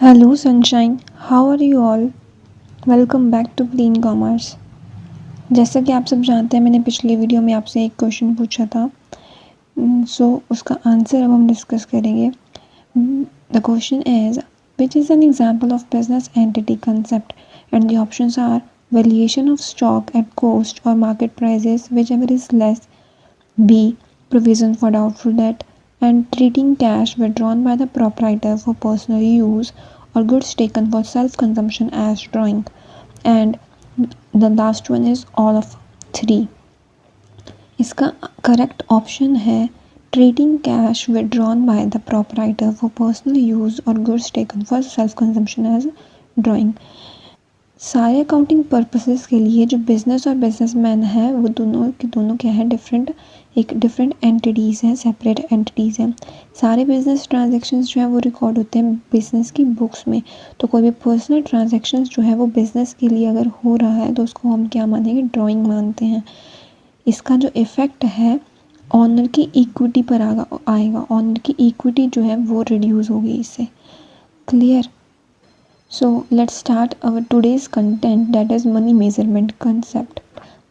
Hello Sunshine, how are you all? Welcome back to clean commerce. जैसा कि आप सब जानते हैं, मैंने पिछले वीडियो में आपसे एक क्वेश्चन पूछा था। सो उसका आंसर अब हम डिस्कस करेंगे। The question is which is an example of business entity concept and the options are valuation of stock at cost or market prices whichever is less, be provision for doubtful debt, and treating cash withdrawn by the proprietor for personal use or goods taken for self-consumption as drawing. And the last one is all of three. इसका correct option है treating cash withdrawn by the proprietor for personal use or goods taken for self-consumption as drawing. सारे accounting purposes के लिए जो business और businessman है वो दोनों के दोनों क्या है, डिफरेंट एंटिटीज़ हैं, सेपरेट एंटिटीज़ हैं। सारे बिजनेस ट्रांजैक्शंस जो है वो रिकॉर्ड होते हैं बिजनेस की बुक्स में। तो कोई भी पर्सनल ट्रांजैक्शंस जो है वो बिज़नेस के लिए अगर हो रहा है तो उसको हम क्या मानेंगे, ड्राइंग मानते हैं। इसका जो इफ़ेक्ट है ऑनर की इक्विटी पर आएगा। ऑनर की इक्विटी जो है वो रिड्यूस होगी इससे। Clear? So let's start our today's content, that is money measurement concept.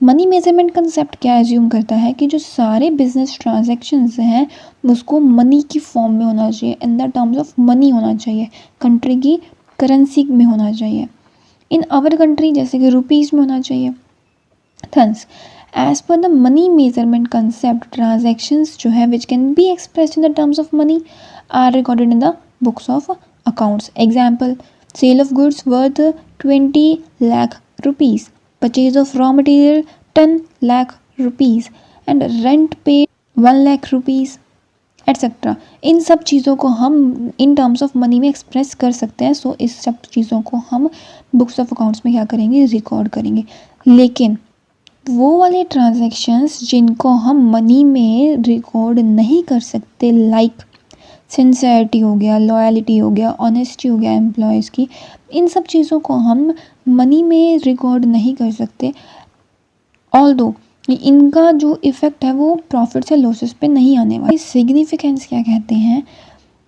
Money measurement concept क्या एज्यूम करता है कि जो सारे बिजनेस ट्रांजैक्शंस हैं उसको मनी की फॉर्म में होना चाहिए, इन द टर्म्स ऑफ मनी होना चाहिए, कंट्री की करेंसी में होना चाहिए। इन आवर कंट्री जैसे कि रुपीज़ में होना चाहिए। Thus as per the money measurement concept, transactions जो है which can be expressed in the terms of money are recorded in the books of accounts. Example: sale of goods worth 20 lakh rupees, purchase of raw material 10 lakh rupees, and rent paid 1 lakh rupees, etc. इन सब चीज़ों को हम in terms of money में express कर सकते हैं। सो इस सब चीज़ों को हम बुक्स ऑफ अकाउंट्स में क्या करेंगे, रिकॉर्ड करेंगे। लेकिन वो वाले ट्रांजैक्शंस जिनको हम मनी में रिकॉर्ड नहीं कर सकते, लाइक सिंसेरिटी हो गया, लॉयल्टी हो गया, ऑनेस्टी हो गया एम्प्लॉयज़ की, इन सब चीज़ों को हम मनी में रिकॉर्ड नहीं कर सकते। ऑल्दो इनका जो इफ़ेक्ट है वो प्रॉफिट्स या लॉसेस पे नहीं आने वाला। सिग्निफिकेंस क्या कहते हैं,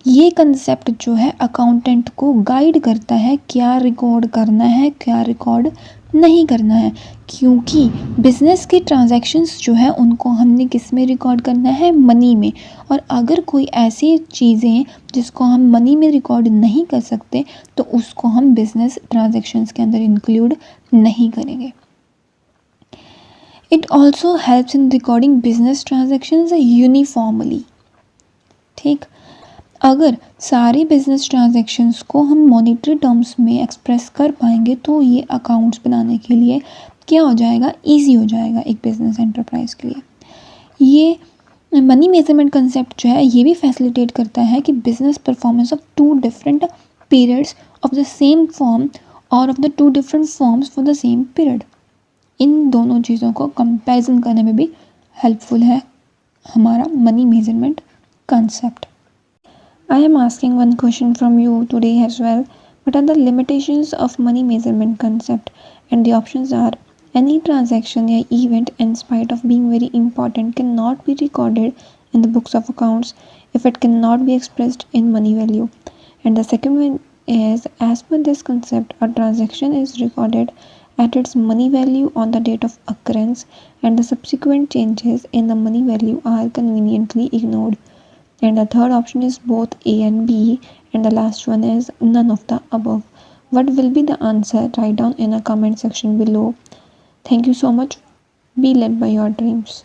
ये कंसेप्ट जो है अकाउंटेंट को गाइड करता है क्या रिकॉर्ड करना है, क्या रिकॉर्ड नहीं करना है। क्योंकि बिजनेस के ट्रांजैक्शंस जो है उनको हमने किस में रिकॉर्ड करना है, मनी में। और अगर कोई ऐसी चीज़ें जिसको हम मनी में रिकॉर्ड नहीं कर सकते तो उसको हम बिजनेस ट्रांजैक्शंस के अंदर इंक्लूड नहीं करेंगे। It also helps in recording business transactions uniformly. ठीक, अगर सारे बिजनेस ट्रांजैक्शंस को हम मॉनेटरी टर्म्स में एक्सप्रेस कर पाएंगे तो ये अकाउंट्स बनाने के लिए क्या हो जाएगा, इजी हो जाएगा एक बिजनेस एंटरप्राइज के लिए। ये मनी मेजरमेंट कंसेप्ट जो है ये भी फैसिलिटेट करता है कि business performance of two different periods of the same form or of the two different forms for the same period, इन दोनों चीज़ों को कंपैरिजन करने में भी हेल्पफुल है हमारा money measurement concept. I am asking one question from you today as well. What are the limitations of money measurement concept? And the options are: any transaction or event, in spite of being very important, cannot be recorded in the books of accounts if it cannot be expressed in money value. And the second one is, as per this concept, a transaction is recorded at its money value on the date of occurrence, and the subsequent changes in the money value are conveniently ignored. And the third option is both A and B, and the last one is none of the above. What will be the answer? Write down in a comment section below. Thank you so much. Be led by your dreams.